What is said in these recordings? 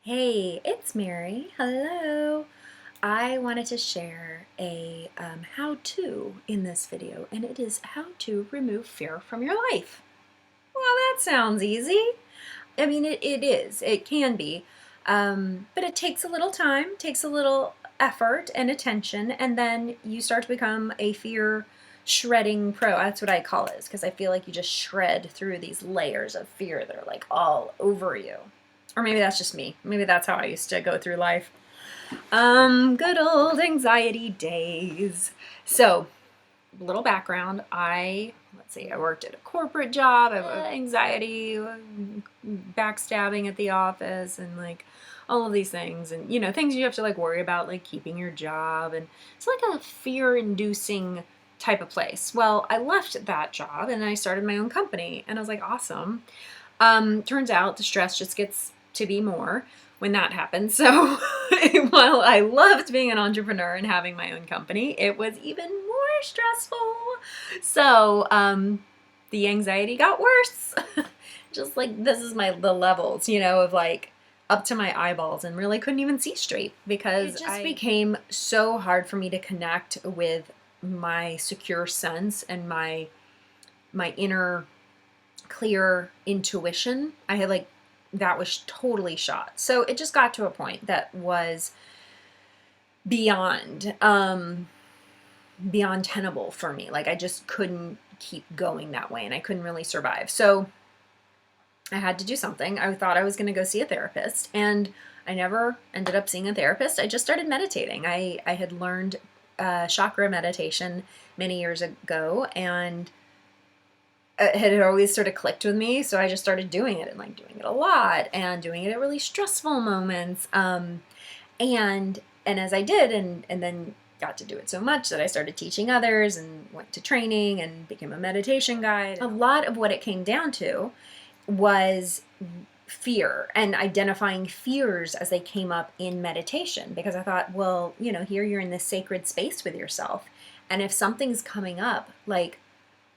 Hey, it's Mary. Hello. I wanted to share a how-to in this video, and it is how to remove fear from your life. Well, that sounds easy. I mean, it is. It can be. But it takes a little time, takes a little effort and attention, and then you start to become a fear shredding pro. That's what I call it, because I feel like you just shred through these layers of fear that are like all over you. Or maybe that's just me. Maybe that's how I used to go through life. Good old anxiety days. So, little background. Let's see, I worked at a corporate job. I had anxiety, backstabbing at the office, and like all of these things. And, things you have to like worry about, like keeping your job. And it's like a fear-inducing type of place. Well, I left that job and I started my own company. And I was like, awesome. Turns out the stress just gets to be more when that happens. So while I loved being an entrepreneur and having my own company, it was even more stressful. So the anxiety got worse. Just like this is the levels, of like up to my eyeballs, and really couldn't even see straight because it just became so hard for me to connect with my secure sense and my inner clear intuition. I had like that was totally shot. So it just got to a point that was beyond tenable for me. Like I just couldn't keep going that way, and I couldn't really survive. So I had to do something. I thought I was going to go see a therapist, and I never ended up seeing a therapist. I just started meditating. I had learned chakra meditation many years ago, and it had always sort of clicked with me, so I just started doing it, and like doing it a lot and doing it at really stressful moments. And as I did, and then got to do it so much that I started teaching others and went to training and became a meditation guide. A lot of what it came down to was fear and identifying fears as they came up in meditation, because I thought, well, here you're in this sacred space with yourself, and if something's coming up, like,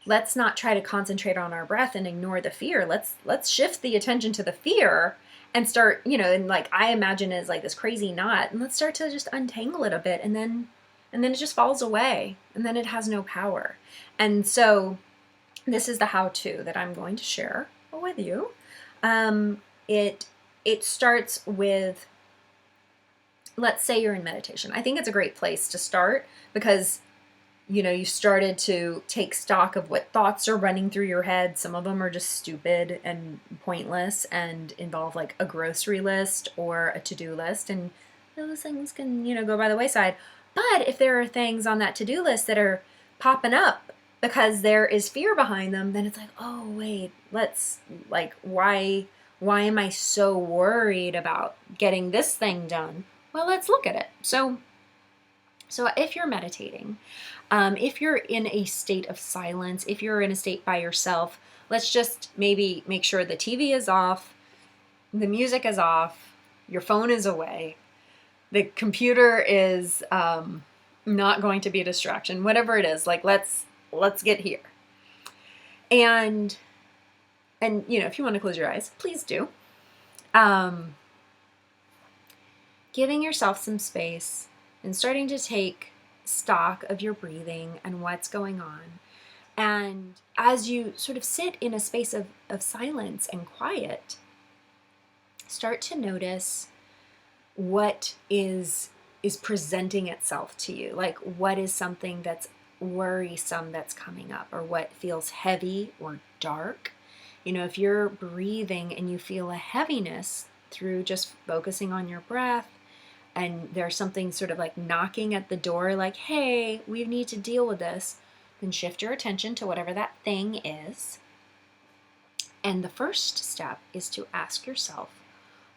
let's not try to concentrate on our breath and ignore the fear. Let's shift the attention to the fear and start, and like I imagine it as like this crazy knot, and let's start to just untangle it a bit, and then it just falls away, and then it has no power. And so this is the how-to that I'm going to share with you. It starts with, let's say you're in meditation. I think it's a great place to start because you started to take stock of what thoughts are running through your head. Some of them are just stupid and pointless and involve like a grocery list or a to-do list, and those things can, go by the wayside. But if there are things on that to-do list that are popping up because there is fear behind them, then it's like, oh wait, why am I so worried about getting this thing done? Well, let's look at it. So if you're meditating, if you're in a state of silence, if you're in a state by yourself, let's just maybe make sure the TV is off, the music is off, your phone is away, the computer is not going to be a distraction, whatever it is. Like let's get here. And if you want to close your eyes, please do. Giving yourself some space and starting to take stock of your breathing and what's going on. And as you sort of sit in a space of silence and quiet, start to notice what is presenting itself to you. Like what is something that's worrisome that's coming up, or what feels heavy or dark. If you're breathing and you feel a heaviness through just focusing on your breath, and there's something sort of like knocking at the door, like, hey, we need to deal with this, then shift your attention to whatever that thing is. And the first step is to ask yourself,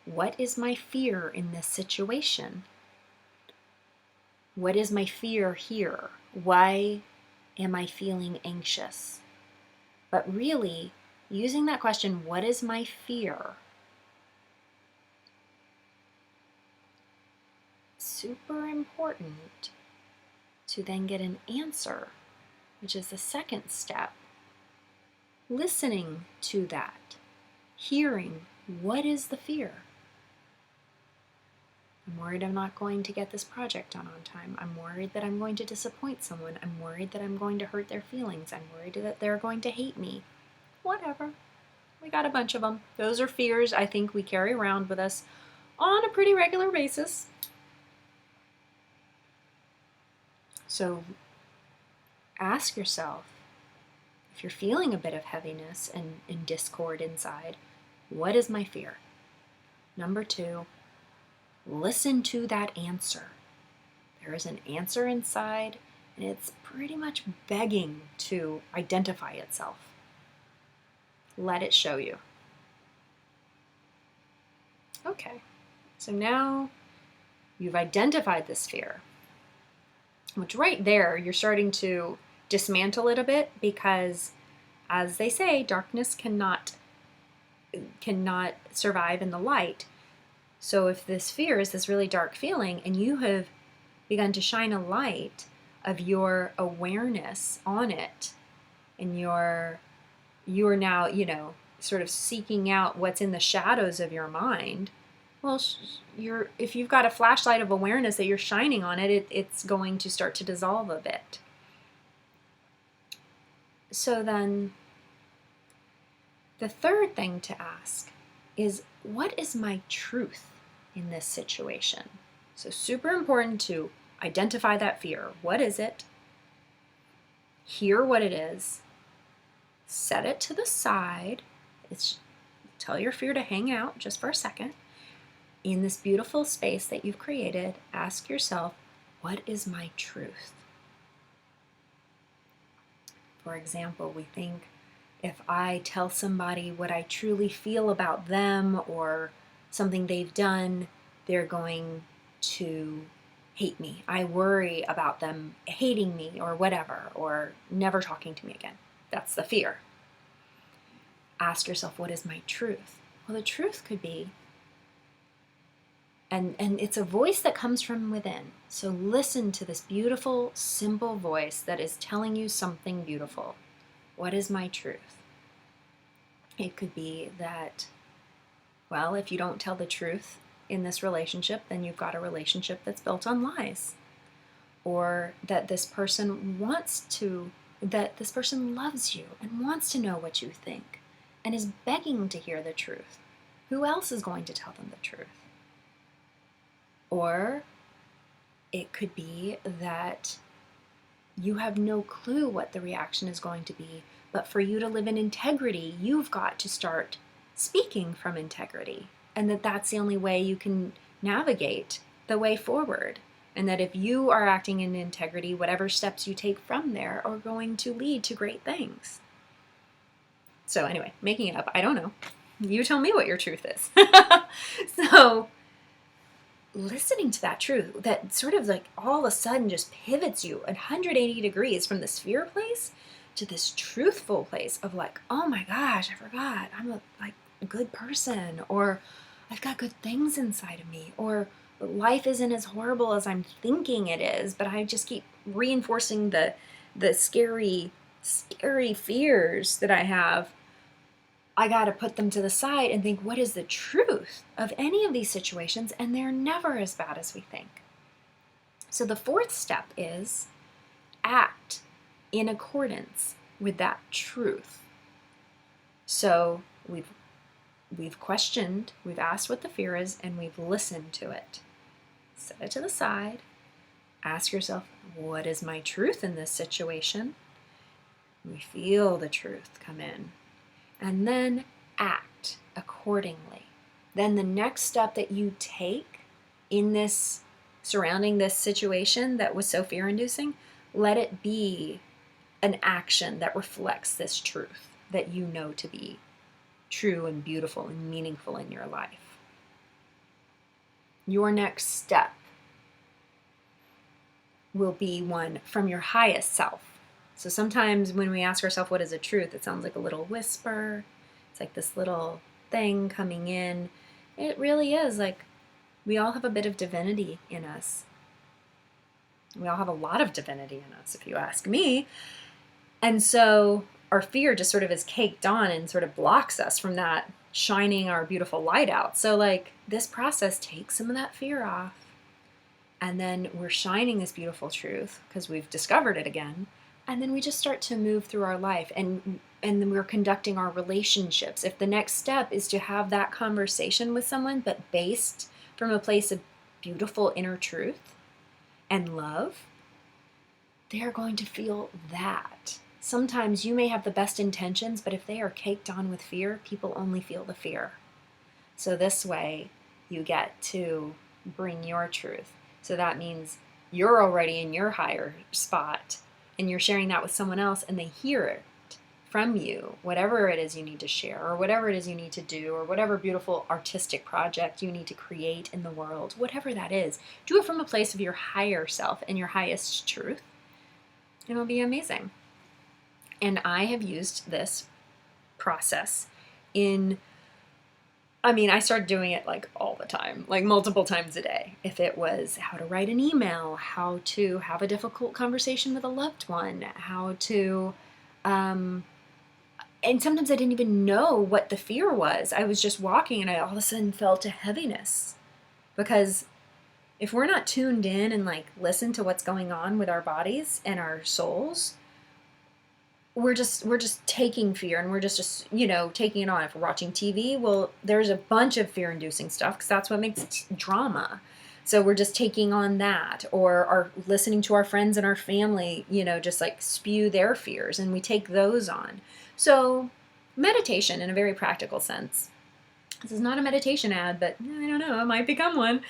what is my fear in this situation? What is my fear here? Why am I feeling anxious? But really, using that question, what is my fear? Super important to then get an answer, which is the second step. Listening to that, hearing what is the fear. I'm worried I'm not going to get this project done on time. I'm worried that I'm going to disappoint someone. I'm worried that I'm going to hurt their feelings. I'm worried that they're going to hate me. Whatever. We got a bunch of them. Those are fears I think we carry around with us on a pretty regular basis. So ask yourself, if you're feeling a bit of heaviness and discord inside, what is my fear? Number 2, listen to that answer. There is an answer inside, and it's pretty much begging to identify itself. Let it show you. Okay, so now you've identified this fear, which right there you're starting to dismantle it a bit, because as they say, darkness cannot survive in the light. So if this fear is this really dark feeling and you have begun to shine a light of your awareness on it, and you are now, sort of seeking out what's in the shadows of your mind, well, if you've got a flashlight of awareness that you're shining on it, it's going to start to dissolve a bit. So then the third thing to ask is, what is my truth in this situation? So super important to identify that fear. What is it? Hear what it is. Set it to the side. Tell your fear to hang out just for a second. In this beautiful space that you've created, ask yourself, what is my truth? For example, we think, if I tell somebody what I truly feel about them or something they've done, they're going to hate me. I worry about them hating me or whatever, or never talking to me again. That's the fear. Ask yourself, what is my truth? Well, the truth could be, and it's a voice that comes from within. So listen to this beautiful, simple voice that is telling you something beautiful. What is my truth? It could be that, well, if you don't tell the truth in this relationship, then you've got a relationship that's built on lies. Or that this person loves you and wants to know what you think and is begging to hear the truth. Who else is going to tell them the truth? Or it could be that you have no clue what the reaction is going to be, but for you to live in integrity, you've got to start speaking from integrity, and that's the only way you can navigate the way forward. And that if you are acting in integrity, whatever steps you take from there are going to lead to great things. So anyway, making it up, I don't know. You tell me what your truth is. So listening to that truth, that sort of like all of a sudden just pivots you 180 degrees from this fear place to this truthful place of like, oh my gosh, I forgot, I'm a good person, or I've got good things inside of me, or life isn't as horrible as I'm thinking it is, but I just keep reinforcing the scary fears that I have. I got to put them to the side and think, what is the truth of any of these situations? And they're never as bad as we think. So the fourth step is act in accordance with that truth. So we've questioned, we've asked what the fear is, and we've listened to it. Set it to the side. Ask yourself, what is my truth in this situation? We feel the truth come in. And then act accordingly. Then the next step that you take in this, surrounding this situation that was so fear-inducing, let it be an action that reflects this truth that you know to be true and beautiful and meaningful in your life. Your next step will be one from your highest self. So sometimes when we ask ourselves what is a truth, it sounds like a little whisper. It's like this little thing coming in. It really is like we all have a bit of divinity in us. We all have a lot of divinity in us, if you ask me. And so our fear just sort of is caked on and sort of blocks us from that shining our beautiful light out. So like this process takes some of that fear off. And then we're shining this beautiful truth because we've discovered it again. And then we just start to move through our life, and then we're conducting our relationships. If the next step is to have that conversation with someone, but based from a place of beautiful inner truth and love, they are going to feel that. Sometimes you may have the best intentions, but if they are caked on with fear, people only feel the fear. So this way, you get to bring your truth. So that means you're already in your higher spot, and you're sharing that with someone else, and they hear it from you, whatever it is you need to share, or whatever it is you need to do, or whatever beautiful artistic project you need to create in the world, whatever that is. Do it from a place of your higher self and your highest truth. It'll be amazing. And I have used this process I started doing it like all the time, like multiple times a day. If it was how to write an email, how to have a difficult conversation with a loved one, how to, and sometimes I didn't even know what the fear was. I was just walking and I all of a sudden felt a heaviness, because if we're not tuned in and like listen to what's going on with our bodies and our souls, we're just taking fear, and we're just taking it on. If we're watching TV, well, there's a bunch of fear-inducing stuff because that's what makes drama. So we're just taking on that, or are listening to our friends and our family, just like spew their fears, and we take those on. So meditation in a very practical sense. This is not a meditation ad, but I don't know, it might become one.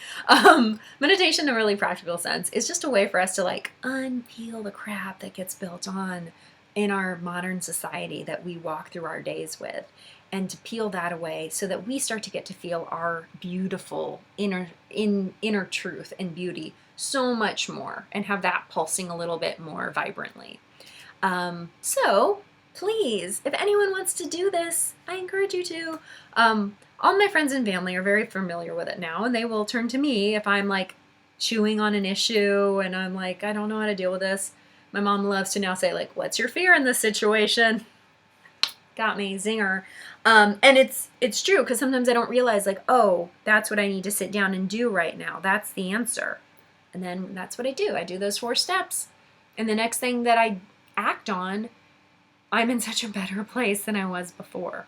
Meditation in a really practical sense is just a way for us to like unpeel the crap that gets built on in our modern society that we walk through our days with, and to peel that away so that we start to get to feel our beautiful inner truth and beauty so much more, and have that pulsing a little bit more vibrantly. So please, if anyone wants to do this, I encourage you to. All my friends and family are very familiar with it now, and they will turn to me if I'm like chewing on an issue and I'm like, I don't know how to deal with this. My mom loves to now say, like, what's your fear in this situation? Got me, zinger. And it's true, because sometimes I don't realize, like, oh, that's what I need to sit down and do right now. That's the answer. And then that's what I do. I do those 4 steps. And the next thing that I act on, I'm in such a better place than I was before,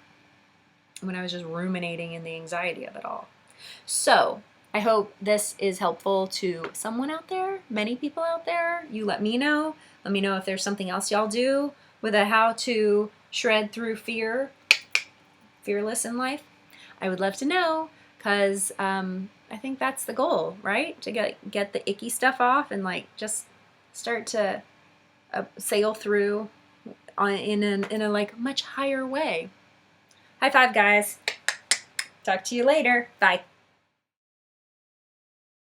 when I was just ruminating in the anxiety of it all. So I hope this is helpful to someone out there, many people out there. You let me know. Let me know if there's something else y'all do with a how to shred through fear, fearless in life. I would love to know, because I think that's the goal, right? To get the icky stuff off and like just start to sail through in a like much higher way. High five, guys. Talk to you later. Bye.